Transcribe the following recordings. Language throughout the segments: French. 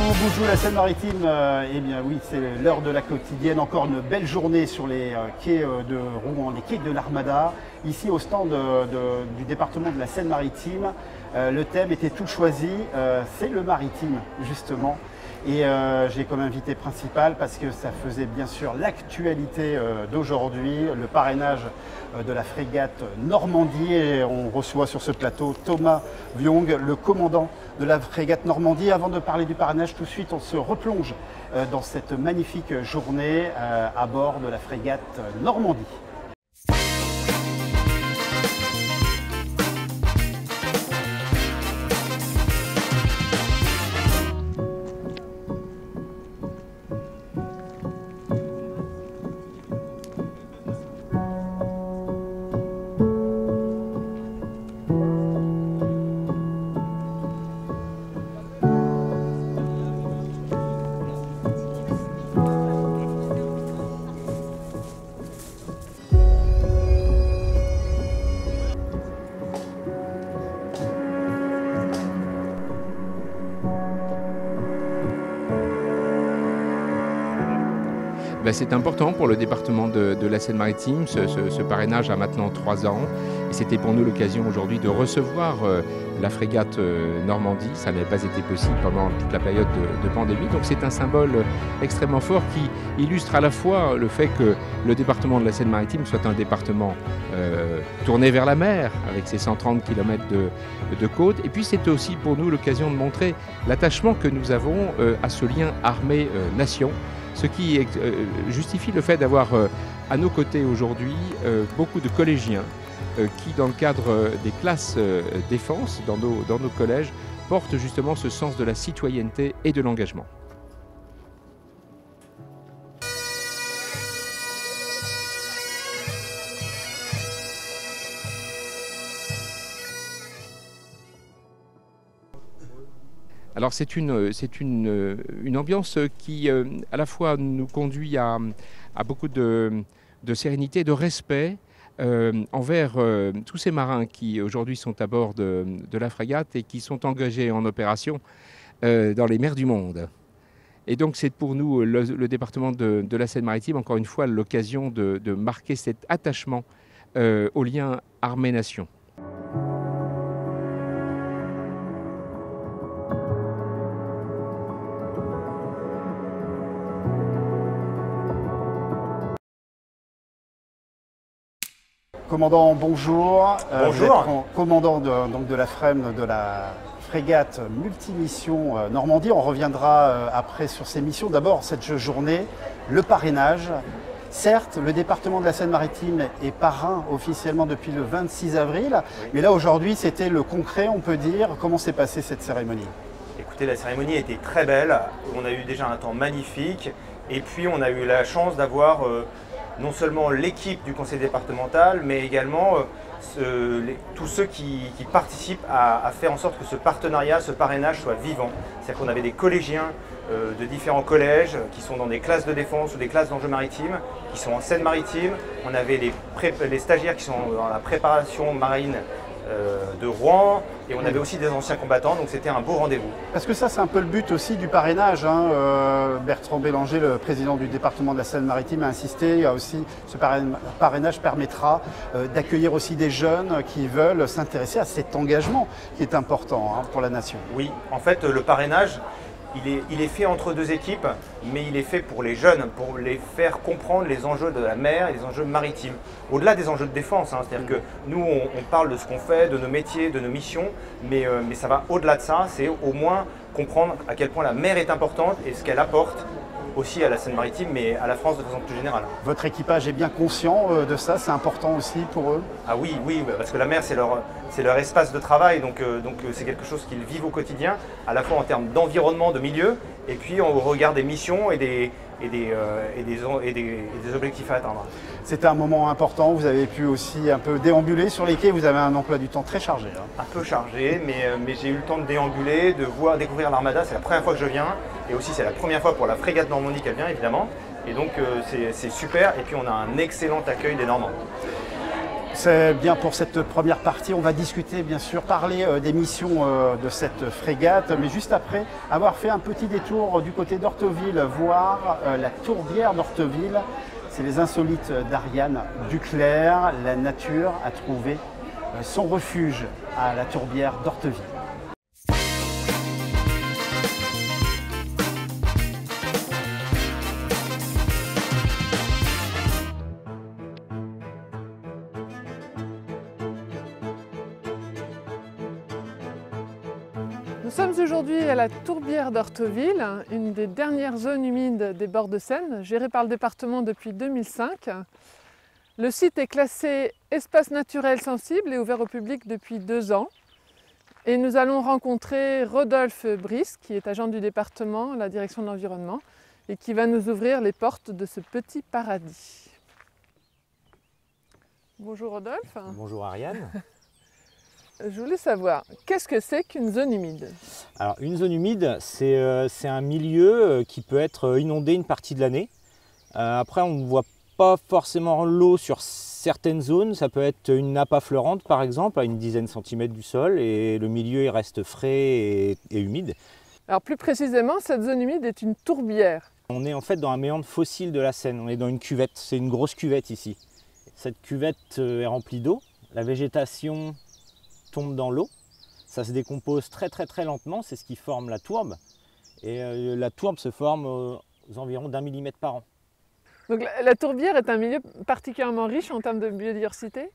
Bonjour la Seine-Maritime, eh bien oui, c'est l'heure de la quotidienne, encore une belle journée sur les quais de Rouen, les quais de l'Armada, ici au stand du département de la Seine-Maritime. Le thème était tout choisi, c'est le maritime justement. Et j'ai comme invité principal parce que ça faisait bien sûr l'actualité d'aujourd'hui, le parrainage de la frégate Normandie. Et on reçoit sur ce plateau Thomas Viong, le commandant de la frégate Normandie. Avant de parler du parrainage, tout de suite on se replonge dans cette magnifique journée à bord de la frégate Normandie. C'est important pour le département de la Seine-Maritime. Ce parrainage a maintenant 3 ans. Et c'était pour nous l'occasion aujourd'hui de recevoir la frégate Normandie. Ça n'avait pas été possible pendant toute la période de pandémie. Donc c'est un symbole extrêmement fort qui illustre à la fois le fait que le département de la Seine-Maritime soit un département tourné vers la mer, avec ses 130 km de côte. Et puis c'est aussi pour nous l'occasion de montrer l'attachement que nous avons à ce lien armée-nation. Ce qui justifie le fait d'avoir à nos côtés aujourd'hui beaucoup de collégiens qui, dans le cadre des classes défense, dans nos collèges, portent justement ce sens de la citoyenneté et de l'engagement. Alors c'est une ambiance qui à la fois nous conduit à beaucoup de sérénité, de respect envers tous ces marins qui aujourd'hui sont à bord de la frégate et qui sont engagés en opération dans les mers du monde. Et donc c'est pour nous, le département de la Seine-Maritime, encore une fois, l'occasion de marquer cet attachement au lien armée-nation. Commandant, bonjour. Bonjour. Vous êtes commandant de la FREM, de la frégate multimission Normandie. On reviendra après sur ces missions. D'abord, cette journée, le parrainage. Certes, le département de la Seine-Maritime est parrain officiellement depuis le 26 avril. Oui. Mais là, aujourd'hui, c'était le concret, on peut dire. Comment s'est passée cette cérémonie? Écoutez, la cérémonie a été très belle. On a eu déjà un temps magnifique. Et puis, on a eu la chance d'avoir non seulement l'équipe du conseil départemental, mais également tous ceux qui participent à faire en sorte que ce partenariat, ce parrainage soit vivant. C'est-à-dire qu'on avait des collégiens de différents collèges qui sont dans des classes de défense ou des classes d'enjeux maritimes, qui sont en Seine-Maritime. On avait les stagiaires qui sont dans la préparation marine de Rouen, et on avait aussi des anciens combattants, donc c'était un beau rendez-vous. Parce que ça, c'est un peu le but aussi du parrainage. Bertrand Bélanger, le président du département de la Seine-Maritime, a insisté. Aussi, ce parrainage permettra d'accueillir aussi des jeunes qui veulent s'intéresser à cet engagement qui est important pour la nation. Oui, en fait, le parrainage, il est fait entre deux équipes, mais il est fait pour les jeunes, pour les faire comprendre les enjeux de la mer et les enjeux maritimes. Au-delà des enjeux de défense, c'est-à-dire que nous, on parle de ce qu'on fait, de nos métiers, de nos missions, mais ça va au-delà de ça, c'est au moins comprendre à quel point la mer est importante et ce qu'elle apporte aussi à la Seine-Maritime, mais à la France de façon plus générale. Votre équipage est bien conscient de ça, c'est important aussi pour eux? Ah oui, parce que la mer, c'est leur espace de travail, donc c'est quelque chose qu'ils vivent au quotidien, à la fois en termes d'environnement, de milieu, et puis au regard des missions et des objectifs à atteindre. C'était un moment important, vous avez pu aussi un peu déambuler sur les quais, vous avez un emploi du temps très chargé. Un peu chargé, mais j'ai eu le temps de déambuler, de découvrir l'Armada, c'est la première fois que je viens, et aussi c'est la première fois pour la frégate Normandie qu'elle vient évidemment, et donc c'est super, et puis on a un excellent accueil des Normands. c'est bien pour cette première partie. On va discuter, bien sûr, parler des missions de cette frégate, mais juste après avoir fait un petit détour du côté d'Orteville, voir la tourbière d'Orteville. C'est les insolites d'Ariane Duclerc. La nature a trouvé son refuge à la tourbière d'Orteville. Nous sommes aujourd'hui à la tourbière d'Orteville, une des dernières zones humides des bords de Seine, gérée par le département depuis 2005. Le site est classé espace naturel sensible et ouvert au public depuis 2 ans. Et nous allons rencontrer Rodolphe Brice, qui est agent du département à la direction de l'environnement et qui va nous ouvrir les portes de ce petit paradis. Bonjour Rodolphe. Bonjour Ariane. Je voulais savoir, qu'est-ce que c'est qu'une zone humide? Alors une zone humide, c'est un milieu qui peut être inondé une partie de l'année. Après, on ne voit pas forcément l'eau sur certaines zones. Ça peut être une nappe affleurante par exemple, à une dizaine de centimètres du sol, et le milieu il reste frais et humide. Alors plus précisément, cette zone humide est une tourbière. On est en fait dans un méandre fossile de la Seine, on est dans une cuvette, c'est une grosse cuvette ici. Cette cuvette est remplie d'eau, la végétation tombe dans l'eau, ça se décompose très lentement, c'est ce qui forme la tourbe, et la tourbe se forme aux environs d'1 millimètre par an. Donc la tourbière est un milieu particulièrement riche en termes de biodiversité?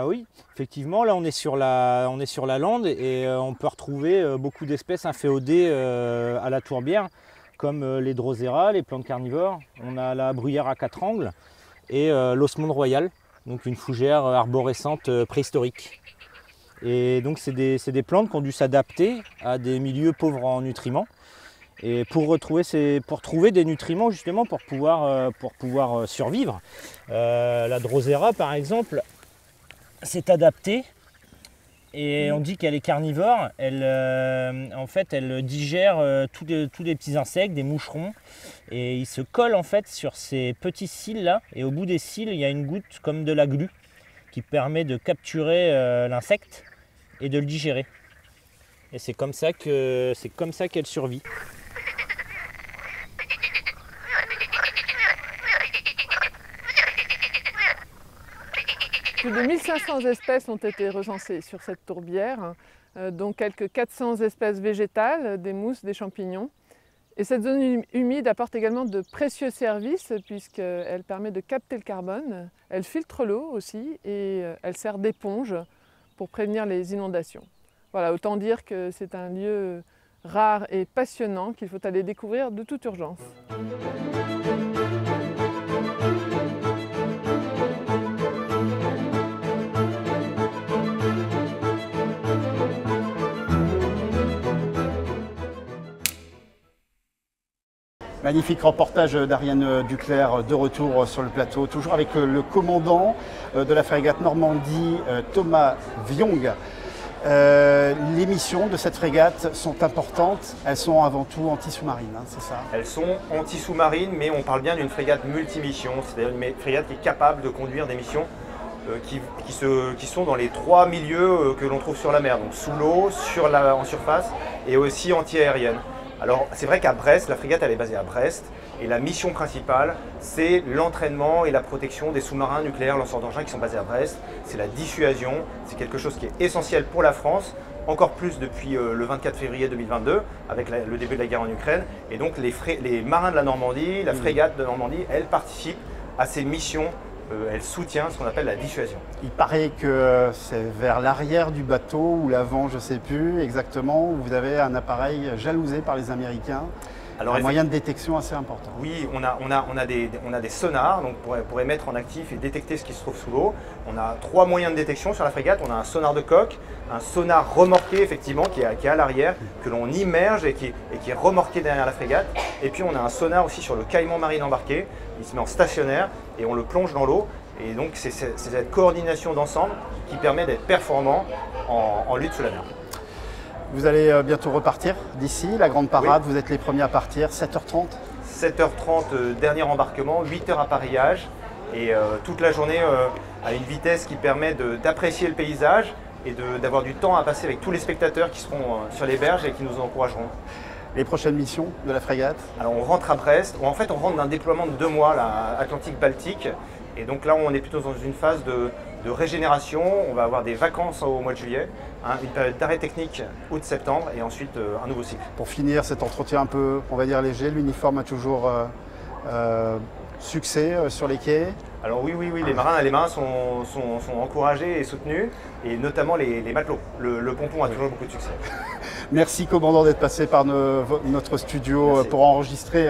Oui, effectivement, là on est sur la lande et on peut retrouver beaucoup d'espèces inféodées à la tourbière, comme les drosera, les plantes carnivores. On a la bruyère à 4 angles et l'osmonde royal, donc une fougère arborescente préhistorique. Et donc c'est des plantes qui ont dû s'adapter à des milieux pauvres en nutriments. Et pour trouver des nutriments justement pour pouvoir survivre. La drosera par exemple s'est adaptée et on dit qu'elle est carnivore. En fait elle digère tous les petits insectes, des moucherons, et ils se collent en fait sur ces petits cils là, et au bout des cils il y a une goutte comme de la glu qui permet de capturer l'insecte et de le digérer. Et c'est comme ça qu'elle survit. Plus de 1500 espèces ont été recensées sur cette tourbière, dont quelques 400 espèces végétales, des mousses, des champignons. Et cette zone humide apporte également de précieux services puisqu'elle permet de capter le carbone, elle filtre l'eau aussi et elle sert d'éponge pour prévenir les inondations. Voilà, autant dire que c'est un lieu rare et passionnant qu'il faut aller découvrir de toute urgence. Magnifique reportage d'Ariane Duclerc de retour sur le plateau, toujours avec le commandant de la frégate Normandie, Thomas Viong. Les missions de cette frégate sont importantes, elles sont avant tout anti-sous-marines, hein, c'est ça? Elles sont anti-sous-marines, mais on parle bien d'une frégate multimission, c'est-à-dire une frégate qui est capable de conduire des missions qui sont dans les 3 milieux que l'on trouve sur la mer, donc sous l'eau, en surface et aussi anti-aérienne. Alors c'est vrai qu'à Brest, la frégate elle est basée à Brest et la mission principale c'est l'entraînement et la protection des sous-marins nucléaires lanceurs d'engins qui sont basés à Brest. C'est la dissuasion, c'est quelque chose qui est essentiel pour la France, encore plus depuis le 24 février 2022 avec le début de la guerre en Ukraine. Et donc les marins de la Normandie, la frégate de Normandie, elle participe à ces missions. Elle soutient ce qu'on appelle la dissuasion. Il paraît que c'est vers l'arrière du bateau ou l'avant, je ne sais plus exactement, où vous avez un appareil jalousé par les Américains. Alors, un moyen de détection assez important. Oui, on a des sonars donc pour émettre en actif et détecter ce qui se trouve sous l'eau. On a 3 moyens de détection sur la frégate. On a un sonar de coque, un sonar remorqué effectivement qui est à l'arrière, que l'on immerge et qui est remorqué derrière la frégate. Et puis on a un sonar aussi sur le caïman marine embarqué. Il se met en stationnaire et on le plonge dans l'eau. Et donc c'est cette coordination d'ensemble qui permet d'être performant en lutte sous la mer. Vous allez bientôt repartir d'ici, la grande parade, oui. Vous êtes les premiers à partir, 7h30 7h30, dernier embarquement, 8h appareillage. et toute la journée à une vitesse qui permet d'apprécier le paysage et d'avoir du temps à passer avec tous les spectateurs qui seront sur les berges et qui nous encourageront. Les prochaines missions de la frégate? Alors on rentre à Brest, en fait on rentre d'un déploiement de 2 mois, Atlantique-Baltique, et donc là on est plutôt dans une phase de régénération. On va avoir des vacances au mois de juillet, une période d'arrêt technique août-septembre et ensuite un nouveau cycle. Pour finir cet entretien un peu, on va dire léger, l'uniforme a toujours succès sur les quais? Alors oui, les marins sont encouragés et soutenus, et notamment les matelots. Le pompon a toujours beaucoup de succès. Merci commandant d'être passé par notre studio. Merci. Pour enregistrer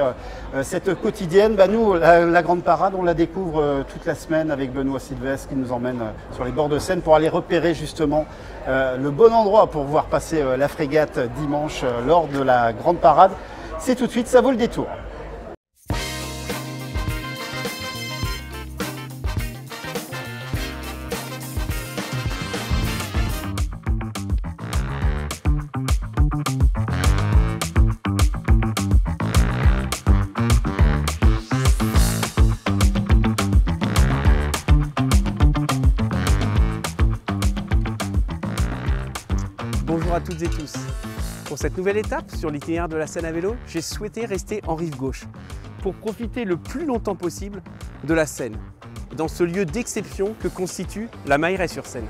cette quotidienne. Nous, la Grande Parade, on la découvre toute la semaine avec Benoît Sylvestre qui nous emmène sur les bords de Seine pour aller repérer justement le bon endroit pour voir passer la frégate dimanche lors de la Grande Parade. C'est tout de suite, ça vaut le détour. Bonjour à toutes et tous. Pour cette nouvelle étape sur l'itinéraire de la Seine à vélo, j'ai souhaité rester en rive gauche pour profiter le plus longtemps possible de la Seine, dans ce lieu d'exception que constitue la Mailleraie-sur-Seine.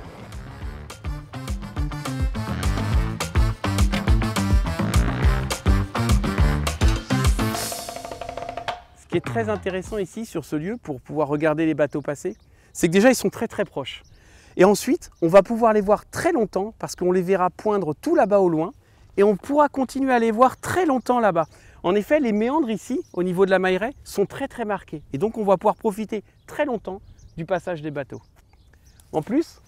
Ce qui est très intéressant ici sur ce lieu pour pouvoir regarder les bateaux passer, c'est que déjà ils sont très proches. Et ensuite, on va pouvoir les voir très longtemps parce qu'on les verra poindre tout là-bas au loin et on pourra continuer à les voir très longtemps là-bas. En effet, les méandres ici, au niveau de la Mailleraie, sont très marqués et donc on va pouvoir profiter très longtemps du passage des bateaux. En plus,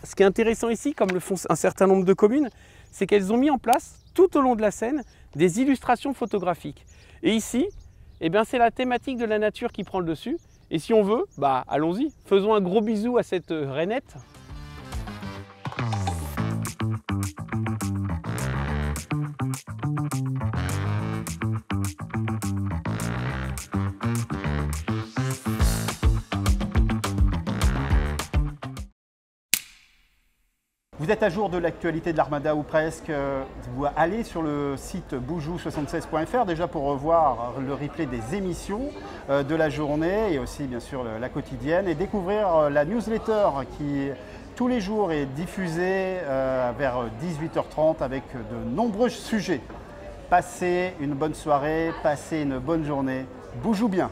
ce qui est intéressant ici, comme le font un certain nombre de communes, c'est qu'elles ont mis en place tout au long de la Seine des illustrations photographiques. Et ici, c'est la thématique de la nature qui prend le dessus. Et si on veut, allons-y, faisons un gros bisou à cette rainette. Vous êtes à jour de l'actualité de l'Armada ou presque. Vous allez sur le site boujou76.fr déjà pour revoir le replay des émissions de la journée et aussi bien sûr la quotidienne et découvrir la newsletter qui tous les jours est diffusée vers 18h30 avec de nombreux sujets. Passez une bonne soirée, passez une bonne journée. Boujou bien.